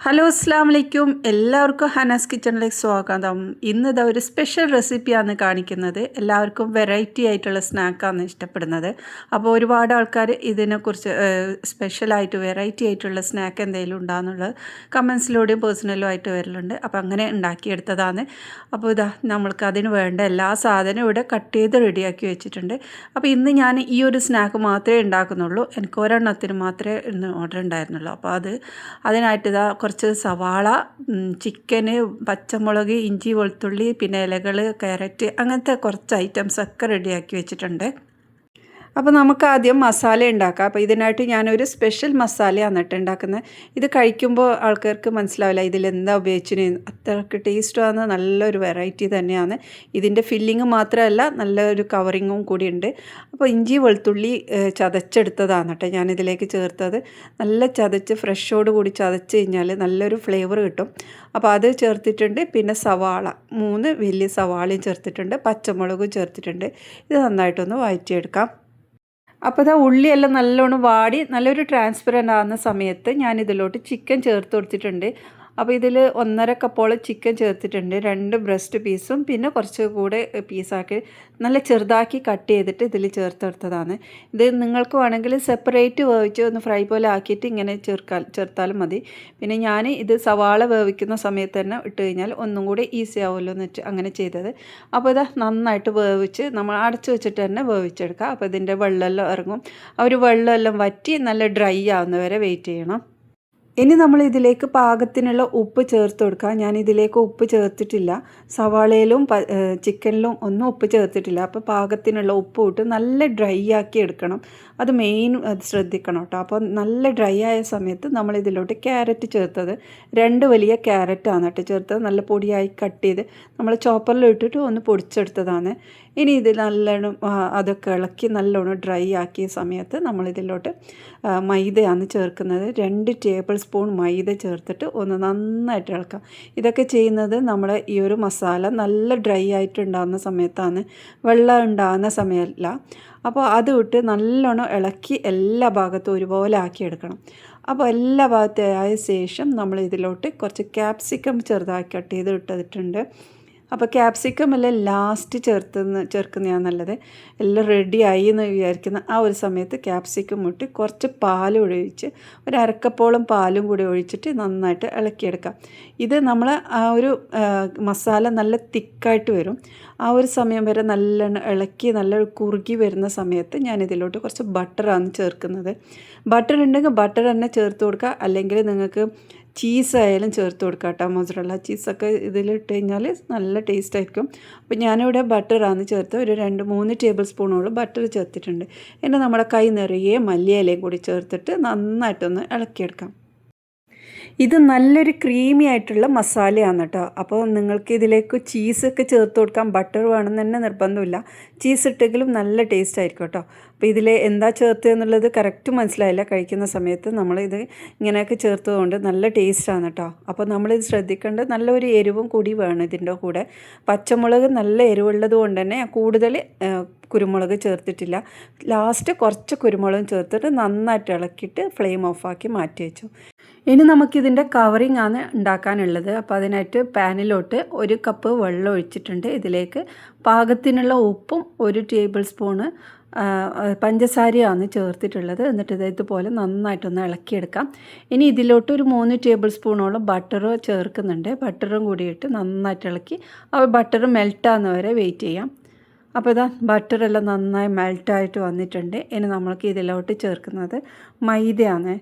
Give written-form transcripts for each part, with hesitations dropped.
Hello അസ്സാം വലൈക്കും എല്ലാവർക്കും ഹനാസ് കിച്ചണിലേക്ക് സ്വാഗതം. ഇന്നിതാ ഒരു സ്പെഷ്യൽ റെസിപ്പിയാണ് കാണിക്കുന്നത്. എല്ലാവർക്കും വെറൈറ്റി ആയിട്ടുള്ള സ്നാക്കാണ് ഇഷ്ടപ്പെടുന്നത്. അപ്പോൾ ഒരുപാട് ആൾക്കാർ ഇതിനെക്കുറിച്ച് സ്പെഷ്യലായിട്ട് വെറൈറ്റി ആയിട്ടുള്ള സ്നാക്ക് എന്തെങ്കിലും ഉണ്ടാകുന്നുള്ളത് കമൻസിലൂടെയും പേഴ്സണലും ആയിട്ട് വരലുണ്ട്. അപ്പോൾ അങ്ങനെ ഉണ്ടാക്കിയെടുത്തതാണ്. അപ്പോൾ ഇതാ നമ്മൾക്ക് അതിന് വേണ്ട എല്ലാ സാധനവും ഇവിടെ കട്ട് ചെയ്ത് റെഡിയാക്കി വെച്ചിട്ടുണ്ട്. അപ്പോൾ ഇന്ന് ഞാൻ ഈ ഒരു സ്നാക്ക് മാത്രമേ ഉണ്ടാക്കുന്നുള്ളൂ. എനിക്ക് ഒരെണ്ണത്തിന് മാത്രമേ ഇന്ന് ഓർഡർ ഉണ്ടായിരുന്നുള്ളൂ. അപ്പോൾ അതിനായിട്ട് ഇതാ കുറച്ച് സവാള, ചിക്കന്, പച്ചമുളക്, ഇഞ്ചി, വെളുത്തുള്ളി, പിന്നെ ഇലകൾ, ക്യാരറ്റ്, അങ്ങനത്തെ കുറച്ച് ഐറ്റംസൊക്കെ റെഡിയാക്കി വെച്ചിട്ടുണ്ട്. അപ്പോൾ നമുക്ക് ആദ്യം മസാല ഉണ്ടാക്കാം. അപ്പോൾ ഇതിനായിട്ട് ഞാനൊരു സ്പെഷ്യൽ മസാലയാണ് ഉണ്ടാക്കുന്നത്. ഇത് കഴിക്കുമ്പോൾ ആൾക്കാർക്ക് മനസ്സിലാവില്ല ഇതിലെന്താ ഉപയോഗിച്ചിന്. അത്രയ്ക്ക് ടേസ്റ്റുമാണ്, നല്ലൊരു വെറൈറ്റി തന്നെയാണ്. ഇതിൻ്റെ ഫില്ലിങ് മാത്രമല്ല നല്ലൊരു കവറിങ്ങും കൂടിയുണ്ട്. അപ്പോൾ ഇഞ്ചി വെളുത്തുള്ളി ചതച്ചെടുത്തതാണ് കേട്ടോ ഞാനിതിലേക്ക് ചേർത്തത്. നല്ല ചതച്ച് ഫ്രഷോട് കൂടി ചതച്ച് കഴിഞ്ഞാൽ നല്ലൊരു ഫ്ലേവർ കിട്ടും. അപ്പോൾ അത് ചേർത്തിട്ടുണ്ട്. പിന്നെ സവാള 3 വലിയ സവാളയും ചേർത്തിട്ടുണ്ട്, പച്ചമുളകും ചേർത്തിട്ടുണ്ട്. ഇത് നന്നായിട്ടൊന്ന് വഴറ്റിയെടുക്കാം. അപ്പോൾ ഇതാ ഉള്ളിയെല്ലാം നല്ലോണം വാടി നല്ലൊരു ട്രാൻസ്പെറൻ്റ് ആകുന്ന സമയത്ത് ഞാനിതിലോട്ട് ചിക്കൻ ചേർത്ത് കൊടുത്തിട്ടുണ്ട്. അപ്പോൾ ഇതിൽ 1.5 കപ്പോളം ചിക്കൻ ചേർത്തിട്ടുണ്ട്. 2 ബ്രസ്റ്റ് പീസും പിന്നെ കുറച്ച് കൂടെ പീസാക്കി നല്ല ചെറുതാക്കി കട്ട് ചെയ്തിട്ട് ഇതിൽ ചേർത്തെടുത്തതാണ്. ഇത് നിങ്ങൾക്ക് വേണമെങ്കിൽ സെപ്പറേറ്റ് വേവിച്ച് ഒന്ന് ഫ്രൈ പോലെ ആക്കിയിട്ട് ഇങ്ങനെ ചേർത്താലും മതി. പിന്നെ ഞാൻ ഇത് സവാള വേവിക്കുന്ന സമയത്ത് തന്നെ ഇട്ട് കഴിഞ്ഞാൽ ഒന്നും കൂടി ഈസി ആവുമല്ലോ എന്ന് വെച്ച് അങ്ങനെ ചെയ്തത്. അപ്പോൾ ഇത് നന്നായിട്ട് വേവിച്ച് നമ്മൾ അടച്ചു വെച്ചിട്ട് തന്നെ വേവിച്ചെടുക്കുക. അപ്പോൾ ഇതിൻ്റെ വെള്ളമെല്ലാം ഇറങ്ങും. ആ ഒരു വെള്ളമെല്ലാം വറ്റി നല്ല ഡ്രൈ ആവുന്നവരെ വെയിറ്റ് ചെയ്യണം. ഇനി നമ്മൾ ഇതിലേക്ക് പാകത്തിനുള്ള ഉപ്പ് ചേർത്ത് കൊടുക്കുക. ഞാൻ ഇതിലേക്ക് ഉപ്പ് ചേർത്തിട്ടില്ല. സവാളയിലും ചിക്കനിലും ഒന്നും ഉപ്പ് ചേർത്തിട്ടില്ല. അപ്പോൾ പാകത്തിനുള്ള ഉപ്പ് ഇട്ട് നല്ല ഡ്രൈ ആക്കി എടുക്കണം. അത് മെയിൻ ശ്രദ്ധിക്കണം കേട്ടോ. അപ്പോൾ നല്ല ഡ്രൈ ആയ സമയത്ത് നമ്മൾ ഇതിലോട്ട് ക്യാരറ്റ് ചേർത്തത് 2 വലിയ ക്യാരറ്റാണ് കേട്ടോ ചേർത്തത്. നല്ല പൊടിയായി കട്ട് ചെയ്ത് നമ്മൾ ചോപ്പറിൽ ഇട്ടിട്ട് ഒന്ന് പൊടിച്ചെടുത്തതാണ്. ഇനി ഇത് നല്ലോണം അതൊക്കെ ഇളക്കി നല്ലോണം ഡ്രൈ ആക്കിയ സമയത്ത് നമ്മളിതിലോട്ട് മൈദയാണ് ചേർക്കുന്നത്. 2 ടേബിൾ സ്പൂൺ മൈദ ചേർത്തിട്ട് ഒന്ന് നന്നായിട്ട് ഇളക്കാം. ഇതൊക്കെ ചെയ്യുന്നത് നമ്മൾ ഈ ഒരു മസാല നല്ല ഡ്രൈ ആയിട്ടുണ്ടാകുന്ന സമയത്താണ്, വെള്ളം ഉണ്ടാകുന്ന സമയമല്ല. അപ്പോൾ അത് ഇട്ട് നല്ലോണം ഇളക്കി എല്ലാ ഭാഗത്തും ഒരുപോലെ ആക്കിയെടുക്കണം. അപ്പോൾ എല്ലാ ഭാഗത്തും ആയ ശേഷം നമ്മൾ ഇതിലോട്ട് കുറച്ച് ക്യാപ്സിക്കം ചെറുതാക്കി കട്ട് ചെയ്ത് ഇട്ടിട്ടുണ്ട്. അപ്പോൾ ക്യാപ്സിക്കം എല്ലാം ലാസ്റ്റ് ചേർക്കുന്നതാണ് നല്ലത്. എല്ലാം റെഡിയായി എന്ന് വിചാരിക്കുന്ന ആ ഒരു സമയത്ത് ക്യാപ്സിക്കം ഇട്ട് കുറച്ച് പാൽ ഒഴിച്ച് 1/2 കപ്പോളം പാലും കൂടി ഒഴിച്ചിട്ട് നന്നായിട്ട് ഇളക്കിയെടുക്കാം. ഇത് നമ്മൾ ആ ഒരു മസാല നല്ല തിക്കായിട്ട് വരും. ആ ഒരു സമയം വരെ നല്ലോണം ഇളക്കി നല്ല കുറുകി വരുന്ന സമയത്ത് ഞാനിതിലോട്ട് കുറച്ച് ബട്ടറാണ് ചേർക്കുന്നത്. ബട്ടർ ഉണ്ടെങ്കിൽ ബട്ടർ തന്നെ ചേർത്ത് കൊടുക്കുക. അല്ലെങ്കിൽ നിങ്ങൾക്ക് ചീസായാലും ചേർത്ത് കൊടുക്കാം കേട്ടോ. മൊസറല്ല ചീസൊക്കെ ഇതിലിട്ട് കഴിഞ്ഞാൽ നല്ല ടേസ്റ്റ് ആയിരിക്കും. അപ്പോൾ ഞാനിവിടെ ബട്ടറാണ് ചേർത്ത് ഒരു 2-3 ടേബിൾ സ്പൂണോളം ബട്ടർ ചേർത്തിട്ടുണ്ട്. പിന്നെ നമ്മുടെ കൈ നിറയെ മല്ലിയിലയും കൂടി ചേർത്തിട്ട് നന്നായിട്ടൊന്ന് ഇളക്കിയെടുക്കാം. ഇത് നല്ലൊരു ക്രീമി ആയിട്ടുള്ള മസാലയാണ് കേട്ടോ. അപ്പോൾ നിങ്ങൾക്ക് ഇതിലേക്ക് ചീസൊക്കെ ചേർത്ത് കൊടുക്കാം. ബട്ടർ വേണമെന്ന് തന്നെ നിർബന്ധമില്ല. ചീസ് ഇട്ടെങ്കിലും നല്ല ടേസ്റ്റ് ആയിരിക്കും കേട്ടോ. അപ്പോൾ ഇതിൽ എന്താ ചേർത്ത് എന്നുള്ളത് കറക്റ്റ് മനസ്സിലായില്ല. കഴിക്കുന്ന സമയത്ത് നമ്മളിത് ഇങ്ങനെയൊക്കെ ചേർത്തതുകൊണ്ട് നല്ല ടേസ്റ്റാണ് കേട്ടോ. അപ്പോൾ നമ്മളിത് ശ്രദ്ധിക്കേണ്ടത് നല്ലൊരു എരിവും കൂടി വേണം ഇതിൻ്റെ കൂടെ. പച്ചമുളക് നല്ല എരിവുള്ളത് കൊണ്ട് തന്നെ കൂടുതൽ കുരുമുളക് ചേർത്തിട്ടില്ല. ലാസ്റ്റ് കുറച്ച് കുരുമുളകും ചേർത്തിട്ട് നന്നായിട്ട് ഇളക്കിയിട്ട് ഫ്ലെയിം ഓഫാക്കി മാറ്റി വെച്ചു. ഇനി നമുക്കിതിൻ്റെ കവറിങ് ആണ് ഉണ്ടാക്കാനുള്ളത്. അപ്പോൾ അതിനായിട്ട് പാനിലോട്ട് 1 കപ്പ് വെള്ളം ഒഴിച്ചിട്ടുണ്ട്. ഇതിലേക്ക് പാകത്തിനുള്ള ഉപ്പും 1 ടേബിൾ സ്പൂണ് പഞ്ചസാരയാണ് ചേർത്തിട്ടുള്ളത്. എന്നിട്ട് ഇതുപോലെ നന്നായിട്ടൊന്ന് ഇളക്കിയെടുക്കാം. ഇനി ഇതിലോട്ട് ഒരു 3 ടേബിൾ സ്പൂണോളം ബട്ടർ ചേർക്കുന്നുണ്ട്. ബട്ടറും കൂടിയിട്ട് നന്നായിട്ട് ഇളക്കി ആ ബട്ടർ മെൽറ്റാകുന്ന വരെ വെയിറ്റ് ചെയ്യാം. അപ്പോൾ ഇതാ ബട്ടറെല്ലാം നന്നായി മെൽറ്റായിട്ട് വന്നിട്ടുണ്ട്. ഇനി നമ്മൾക്ക് ഇതിലോട്ട് ചേർക്കുന്നത് മൈദയാണ്.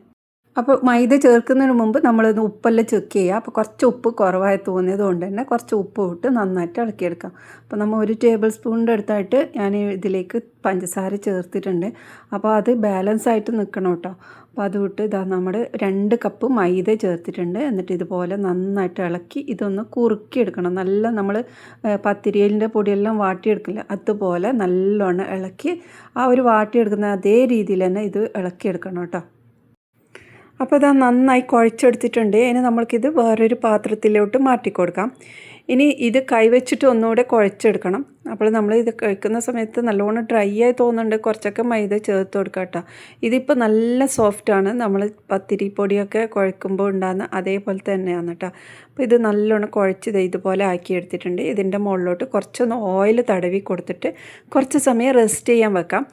അപ്പോൾ മൈദ ചേർക്കുന്നതിന് മുമ്പ് നമ്മളൊന്ന് ഉപ്പെല്ലാം ചെക്ക് ചെയ്യുക. അപ്പോൾ കുറച്ച് ഉപ്പ് കുറവായി തോന്നിയത് കൊണ്ട് തന്നെ കുറച്ച് ഉപ്പ് ഇട്ട് നന്നായിട്ട് ഇളക്കിയെടുക്കാം. അപ്പോൾ നമ്മൾ 1 ടേബിൾ സ്പൂണിൻ്റെ അടുത്തായിട്ട് ഞാൻ ഇതിലേക്ക് പഞ്ചസാര ചേർത്തിട്ടുണ്ട്. അപ്പോൾ അത് ബാലൻസ് ആയിട്ട് നിൽക്കണം കേട്ടോ. അപ്പോൾ അത് വിട്ട് ഇതാ നമ്മൾ 2 കപ്പ് മൈദ ചേർത്തിട്ടുണ്ട്. എന്നിട്ട് ഇതുപോലെ നന്നായിട്ട് ഇളക്കി ഇതൊന്ന് കുറുക്കിയെടുക്കണം. നല്ല നമ്മൾ പത്തിരിയലിൻ്റെ പൊടിയെല്ലാം വാട്ടിയെടുക്കില്ല, അതുപോലെ നല്ലോണം ഇളക്കി ആ ഒരു വാട്ടിയെടുക്കുന്ന അതേ രീതിയിൽ തന്നെ ഇത് ഇളക്കിയെടുക്കണം കേട്ടോ. അപ്പോൾ ഇതാ നന്നായി കുഴച്ചെടുത്തിട്ടുണ്ട്. ഇനി നമ്മൾക്കിത് വേറൊരു പാത്രത്തിലോട്ട് മാറ്റി കൊടുക്കാം. ഇനി ഇത് കൈവച്ചിട്ട് ഒന്നുകൂടെ കുഴച്ചെടുക്കണം. അപ്പോൾ നമ്മൾ ഇത് കഴിക്കുന്ന സമയത്ത് നല്ലോണം ഡ്രൈ ആയി തോന്നുന്നുണ്ട്, കുറച്ചൊക്കെ മൈദ ചേർത്ത് കൊടുക്കാം കേട്ടോ. ഇതിപ്പോൾ നല്ല സോഫ്റ്റാണ്, നമ്മൾ പത്തിരി പൊടിയൊക്കെ കുഴക്കുമ്പോൾ ഉണ്ടാകുന്ന അതേപോലെ തന്നെയാണ് കേട്ടോ. അപ്പോൾ ഇത് നല്ലോണം കുഴച്ച് ഇതുപോലെ ആക്കി എടുത്തിട്ടുണ്ട്. ഇതിൻ്റെ മുകളിലോട്ട് കുറച്ചൊന്ന് ഓയിൽ തടവി കൊടുത്തിട്ട് കുറച്ച് സമയം റെസ്റ്റ് ചെയ്യാൻ വെക്കാം.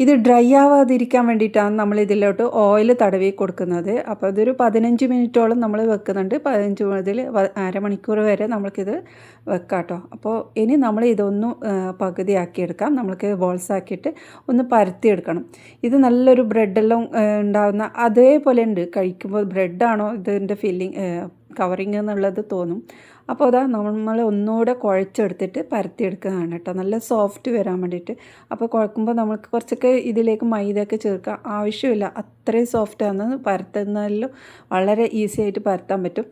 ഇത് ഡ്രൈ ആവാതിരിക്കാൻ വേണ്ടിയിട്ടാണ് നമ്മൾ ഇതിലോട്ട് ഓയിൽ തടവി കൊടുക്കുന്നത്. അപ്പോൾ അതൊരു 15 മിനിറ്റോളം നമ്മൾ വെക്കുന്നുണ്ട്. 15 മുതൽ അരമണിക്കൂർ വരെ നമ്മൾക്കിത് വെക്കാം കേട്ടോ. അപ്പോൾ ഇനി നമ്മൾ ഇതൊന്ന് പകുതിയാക്കിയെടുക്കാം. നമ്മൾക്ക് ബോൾസ് ആക്കിയിട്ട് ഒന്ന് പരത്തിയെടുക്കണം. ഇത് നല്ലൊരു ബ്രെഡെല്ലാം ഉണ്ടാകുന്ന അതേപോലെ ഉണ്ട്. കഴിക്കുമ്പോൾ ബ്രെഡാണോ ഇതിൻ്റെ ഫില്ലിങ് കവറിങ് എന്നുള്ളത് തോന്നും. അപ്പോൾ അതാ നമ്മൾ ഒന്നുകൂടെ കുഴച്ചെടുത്തിട്ട് പരത്തിയെടുക്കുന്നതാണ് കേട്ടോ, നല്ല സോഫ്റ്റ് വരാൻ വേണ്ടിയിട്ട്. അപ്പോൾ കുഴക്കുമ്പോൾ നമുക്ക് കുറച്ചൊക്കെ ഇതിലേക്ക് മൈദയൊക്കെ ചേർക്കാം, ആവശ്യമില്ല. അത്രയും സോഫ്റ്റാണ്. പരത്തുന്നതിലും വളരെ ഈസി ആയിട്ട് പരത്താൻ പറ്റും.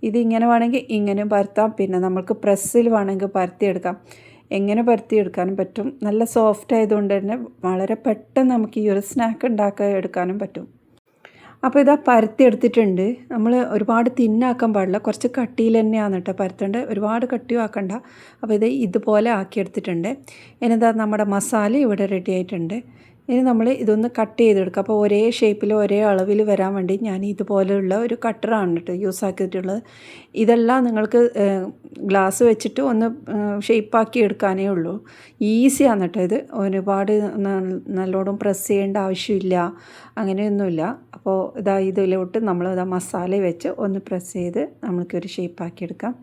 ഇതിങ്ങനെ വേണമെങ്കിൽ ഇങ്ങനെയും പരത്താം, പിന്നെ നമുക്ക് പ്രസ്സിൽ വേണമെങ്കിൽ പരത്തിയെടുക്കാം. എങ്ങനെ പരത്തിയെടുക്കാനും പറ്റും. നല്ല സോഫ്റ്റ് ആയതുകൊണ്ട് തന്നെ വളരെ പെട്ടെന്ന് നമുക്ക് ഈ ഒരു സ്നാക്ക് ഉണ്ടാക്കി എടുക്കാനും പറ്റും. അപ്പോൾ ഇതാ പരത്തി എടുത്തിട്ടുണ്ട്. നമ്മൾ ഒരുപാട് തിന്നാക്കാൻ പാടില്ല, കുറച്ച് കട്ടിയിൽ തന്നെയാണ് കേട്ടോ പരത്തേണ്ടത്, ഒരുപാട് കട്ടിയും ആക്കണ്ട. അപ്പോൾ ഇത് ഇതുപോലെ ആക്കിയെടുത്തിട്ടുണ്ട്. ഇനിതാ നമ്മുടെ മസാല ഇവിടെ റെഡി ആയിട്ടുണ്ട്. ഇനി നമ്മൾ ഇതൊന്ന് കട്ട് ചെയ്തെടുക്കുക. അപ്പോൾ ഒരേ ഷേപ്പിൽ ഒരേ അളവിൽ വരാൻ വേണ്ടി ഞാൻ ഇതുപോലെയുള്ള ഒരു കട്ടറാണ് കേട്ടോ യൂസ് ആക്കിയിട്ടുള്ളത്. ഇതെല്ലാം നിങ്ങൾക്ക് ഗ്ലാസ് വെച്ചിട്ട് ഒന്ന് ഷേപ്പാക്കി എടുക്കാനേ ഉള്ളൂ. ഈസിയാണ് കേട്ടോ ഇത്. ഒരുപാട് നല്ലോണം പ്രസ് ചെയ്യേണ്ട ആവശ്യമില്ല, അങ്ങനെയൊന്നുമില്ല. അപ്പോൾ ഇതാ ഇതിലോട്ട് നമ്മൾ മസാല വെച്ച് ഒന്ന് പ്രസ് ചെയ്ത് നമുക്കൊരു ഷേപ്പാക്കി എടുക്കാം.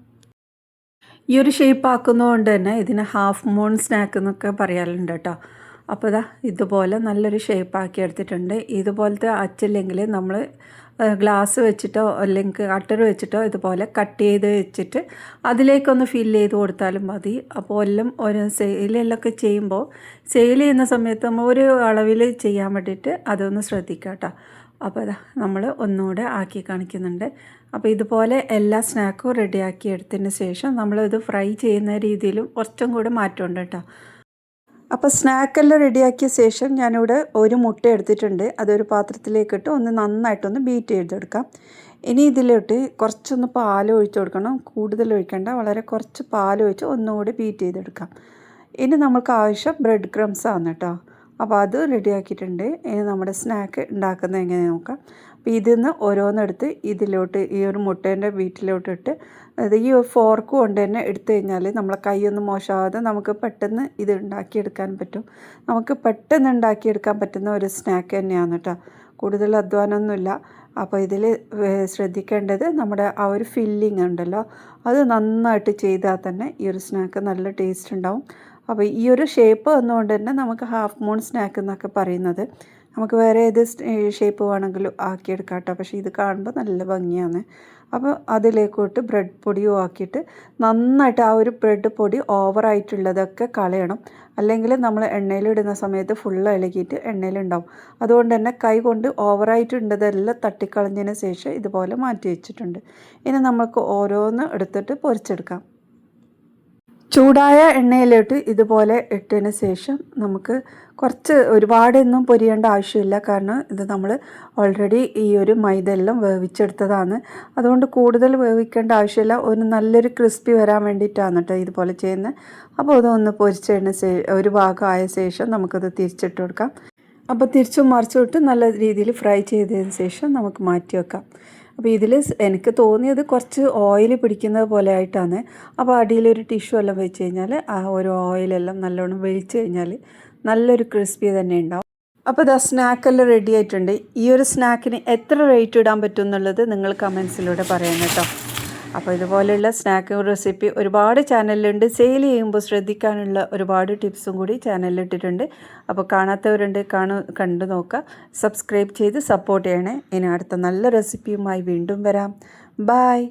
ഈ ഒരു ഷേപ്പ് ആക്കുന്നതുകൊണ്ട് തന്നെ ഇതിന് ഹാഫ് മൂൺ സ്നാക്ക് എന്നൊക്കെ പറയാറുണ്ട് കേട്ടോ. അപ്പോൾ ഇതാ ഇതുപോലെ നല്ലൊരു ഷേപ്പാക്കി എടുത്തിട്ടുണ്ട്. ഇതുപോലത്തെ അച്ചില്ലെങ്കിൽ നമ്മൾ ഗ്ലാസ് വെച്ചിട്ടോ അല്ലെങ്കിൽ കട്ടർ വെച്ചിട്ടോ ഇതുപോലെ കട്ട് ചെയ്ത് വെച്ചിട്ട് അതിലേക്കൊന്ന് ഫില്ല് ചെയ്ത് കൊടുത്താലും മതി. അപ്പോൾ എല്ലാം ഒരു സെയിലെല്ലൊക്കെ ചെയ്യുമ്പോൾ സെയിൽ ചെയ്യുന്ന സമയത്ത് നമ്മൾ ഒരു അളവിൽ ചെയ്യാൻ വേണ്ടിയിട്ട് അതൊന്ന് ശ്രദ്ധിക്കുക കേട്ടോ. അപ്പോൾ ഇതാ നമ്മൾ ഒന്നുകൂടെ ആക്കി കാണിക്കുന്നുണ്ട്. അപ്പോൾ ഇതുപോലെ എല്ലാ സ്നാക്കും റെഡിയാക്കി എടുത്തതിന് ശേഷം നമ്മളിത് ഫ്രൈ ചെയ്യുന്ന രീതിയിലും കുറച്ചും കൂടെ മാറ്റമുണ്ട് കേട്ടോ. അപ്പോൾ സ്നാക്കെല്ലാം റെഡിയാക്കിയ ശേഷം ഞാനിവിടെ ഒരു മുട്ട എടുത്തിട്ടുണ്ട്. അതൊരു പാത്രത്തിലേക്കിട്ട് ഒന്ന് നന്നായിട്ടൊന്ന് ബീറ്റ് ചെയ്തെടുക്കാം. ഇനി ഇതിലോട്ട് കുറച്ചൊന്ന് പാൽ ഒഴിച്ച് കൊടുക്കണം, കൂടുതൽ ഒഴിക്കേണ്ട, വളരെ കുറച്ച് പാൽ ഒഴിച്ച് ഒന്നുകൂടി ബീറ്റ് ചെയ്തെടുക്കാം. ഇനി നമുക്ക് ആവശ്യം ബ്രെഡ് ക്രംസ് ആണ് കേട്ടോ. അപ്പോൾ അത് റെഡിയാക്കിയിട്ടുണ്ട്. ഇനി നമ്മുടെ സ്നാക്ക് ഉണ്ടാക്കുന്നത് എങ്ങനെ നോക്കാം. അപ്പോൾ ഇതിൽ നിന്ന് ഓരോന്നെടുത്ത് ഇതിലോട്ട് ഈ ഒരു മുട്ടേൻ്റെ ബീറ്റിലോട്ടിട്ട് അത് ഈ ഫോർക്ക് കൊണ്ട് തന്നെ എടുത്തു കഴിഞ്ഞാൽ നമ്മളെ കൈയൊന്നും മോശമാകാതെ നമുക്ക് പെട്ടെന്ന് ഇത് ഉണ്ടാക്കിയെടുക്കാൻ പറ്റും. നമുക്ക് പെട്ടെന്ന് ഉണ്ടാക്കിയെടുക്കാൻ പറ്റുന്ന ഒരു സ്നാക്ക് തന്നെയാണ് കേട്ടോ, കൂടുതൽ അധ്വാനമൊന്നുമില്ല. അപ്പോൾ ഇതിൽ ശ്രദ്ധിക്കേണ്ടത് നമ്മുടെ ആ ഒരു ഫില്ലിങ് ഉണ്ടല്ലോ, അത് നന്നായിട്ട് ചെയ്താൽ തന്നെ ഈ ഒരു സ്നാക്ക് നല്ല ടേസ്റ്റ് ഉണ്ടാവും. അപ്പോൾ ഈ ഒരു ഷേപ്പ് വന്നുകൊണ്ട് തന്നെ നമുക്ക് ഹാഫ് മൂൺ സ്നാക്ക് എന്നൊക്കെ പറയുന്നത്. നമുക്ക് വേറെ ഏത് ഷേപ്പ് വേണമെങ്കിലും ആക്കിയെടുക്കാം കേട്ടോ. പക്ഷേ ഇത് കാണുമ്പോൾ നല്ല ഭംഗിയാണ്. അപ്പോൾ അതിലേക്കോട്ട് ബ്രെഡ് പൊടിയും ആക്കിയിട്ട് നന്നായിട്ട് ആ ഒരു ബ്രെഡ് പൊടി ഓവറായിട്ടുള്ളതൊക്കെ കളയണം. അല്ലെങ്കിൽ നമ്മൾ എണ്ണയിലിടുന്ന സമയത്ത് ഫുള്ള് ഇളകിയിട്ട് എണ്ണയിലുണ്ടാവും. അതുകൊണ്ട് തന്നെ കൈ കൊണ്ട് ഓവറായിട്ടുള്ളതെല്ലാം തട്ടിക്കളഞ്ഞതിന് ശേഷം ഇതുപോലെ മാറ്റി വെച്ചിട്ടുണ്ട്. ഇനി നമുക്ക് ഓരോന്ന് എടുത്തിട്ട് പൊരിച്ചെടുക്കാം. ചൂടായ എണ്ണയിലോട്ട് ഇതുപോലെ ഇട്ടതിന് ശേഷം നമുക്ക് കുറച്ച് ഒരുപാടൊന്നും പൊരിയേണ്ട ആവശ്യമില്ല. കാരണം ഇത് നമ്മൾ ഓൾറെഡി ഈ ഒരു മൈദ എല്ലാം വേവിച്ചെടുത്തതാണ്. അതുകൊണ്ട് കൂടുതൽ വേവിക്കേണ്ട ആവശ്യമില്ല. ഒരു നല്ലൊരു ക്രിസ്പി വരാൻ വേണ്ടിയിട്ടാണ് കേട്ടോ ഇതുപോലെ ചെയ്യുന്നത്. അപ്പോൾ അതൊന്ന് പൊരിച്ചതിന് ഒരു ഭാഗമായ ശേഷം നമുക്കത് തിരിച്ചിട്ട് കൊടുക്കാം. അപ്പോൾ തിരിച്ചും മറിച്ചും ഇട്ട് നല്ല രീതിയിൽ ഫ്രൈ ചെയ്തതിന് ശേഷം നമുക്ക് മാറ്റി വെക്കാം. അപ്പോൾ ഇതിൽ എനിക്ക് തോന്നിയത് കുറച്ച് ഓയിൽ പിടിക്കുന്നത് പോലെ ആയിട്ടാണ്. അപ്പോൾ അടിയിലൊരു ടിഷ്യൂ എല്ലാം വെച്ച് കഴിഞ്ഞാൽ ആ ഒരു ഓയിലെല്ലാം നല്ലോണം വെളിച്ച് കഴിഞ്ഞാൽ നല്ലൊരു ക്രിസ്പി തന്നെ ഉണ്ടാവും. അപ്പോൾ ഇതാ സ്നാക്കെല്ലാം റെഡി ആയിട്ടുണ്ട്. ഈ ഒരു സ്നാക്കിന് എത്ര റേറ്റ് ഇടാൻ പറ്റും എന്നുള്ളത് നിങ്ങൾ കമൻസിലൂടെ പറയണം കേട്ടോ. അപ്പോൾ ഇതുപോലെയുള്ള സ്നാക്ക് റെസിപ്പി ഒരുപാട് ചാനലിലുണ്ട്. സെയിൽ ചെയ്യുമ്പോൾ ശ്രദ്ധിക്കാനുള്ള ഒരുപാട് ടിപ്സും കൂടി ചാനലിൽ ഇട്ടിട്ടുണ്ട്. അപ്പോൾ കാണാത്തവരുണ്ട്, കണ്ടു നോക്കുക, സബ്സ്ക്രൈബ് ചെയ്ത് സപ്പോർട്ട് ചെയ്യണേ. ഇനി അടുത്ത നല്ല റെസിപ്പിയുമായി വീണ്ടും വരാം. ബായ്.